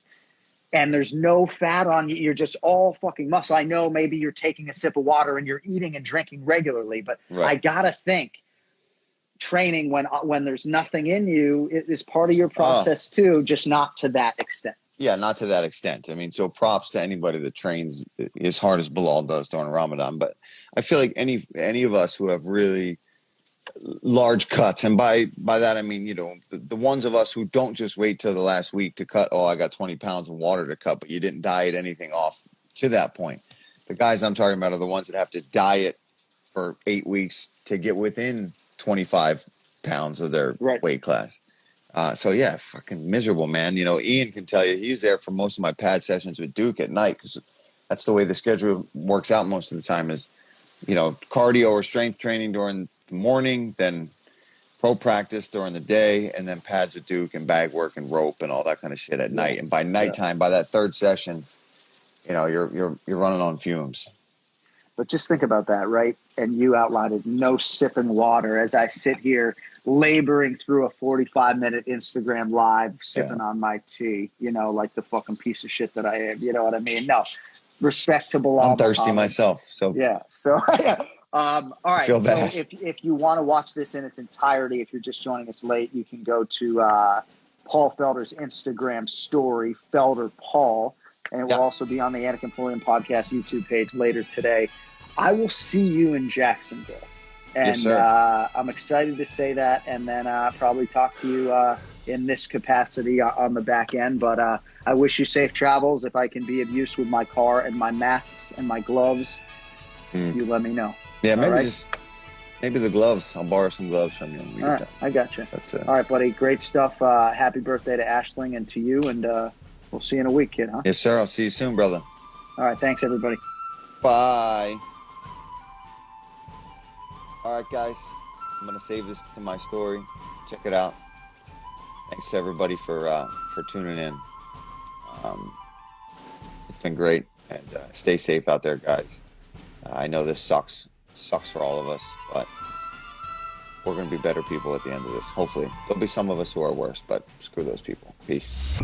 [SPEAKER 2] and there's no fat on you, you're just all fucking muscle. I know maybe you're taking a sip of water and you're eating and drinking regularly, but
[SPEAKER 1] Right.
[SPEAKER 2] I gotta think training when there's nothing in you is part of your process too, just not to that extent.
[SPEAKER 1] Yeah, not to that extent. I mean, so props to anybody that trains as hard as Bilal does during Ramadan. But I feel like any of us who have really large cuts, and by that I mean, you know, the ones of us who don't just wait till the last week to cut. Oh, I got 20 pounds of water to cut, but you didn't diet anything off to that point. The guys I'm talking about are the ones that have to diet for 8 weeks to get within 25 pounds of their weight class. So yeah, fucking miserable, man. You know, Ian can tell you he's there for most of my pad sessions with Duke at night because that's the way the schedule works out most of the time is, you know, cardio or strength training during the morning, then pro practice during the day, and then pads with Duke and bag work and rope and all that kind of shit at night. And by nighttime, by that third session, you know, you're running on fumes.
[SPEAKER 2] But just think about that, right? And you outlined it, no sipping water as I sit here laboring through a 45-minute Instagram Live, sipping on my tea, you know, like the fucking piece of shit that I am. You know what I mean? No, respect to Bilal.
[SPEAKER 1] I'm thirsty
[SPEAKER 2] Muhammad.
[SPEAKER 1] myself. So
[SPEAKER 2] yeah. So all right.
[SPEAKER 1] Feel bad.
[SPEAKER 2] So if you want to watch this in its entirety, if you're just joining us late, you can go to Paul Felder's Instagram story, Felder Paul, and it will also be on the Anik and Florian podcast YouTube page later today. I will see you in Jacksonville. And
[SPEAKER 1] yes, sir.
[SPEAKER 2] I'm excited to say that, and then probably talk to you in this capacity on the back end. But I wish you safe travels. If I can be of use with my car and my masks and my gloves, you let me know.
[SPEAKER 1] Yeah, maybe maybe the gloves. I'll borrow some gloves from you.
[SPEAKER 2] All right, I got you. All right, buddy. Great stuff. Happy birthday to Ashling and to you, and we'll see you in a week, kid, huh?
[SPEAKER 1] Yes, sir. I'll see you soon, brother.
[SPEAKER 2] All right, thanks, everybody.
[SPEAKER 1] Bye. All right, guys. I'm going to save this to my story. Check it out. Thanks to everybody for tuning in. It's been great. And stay safe out there, guys. I know this sucks for all of us, but we're going to be better people at the end of this. Hopefully. There'll be some of us who are worse, but screw those people. Peace.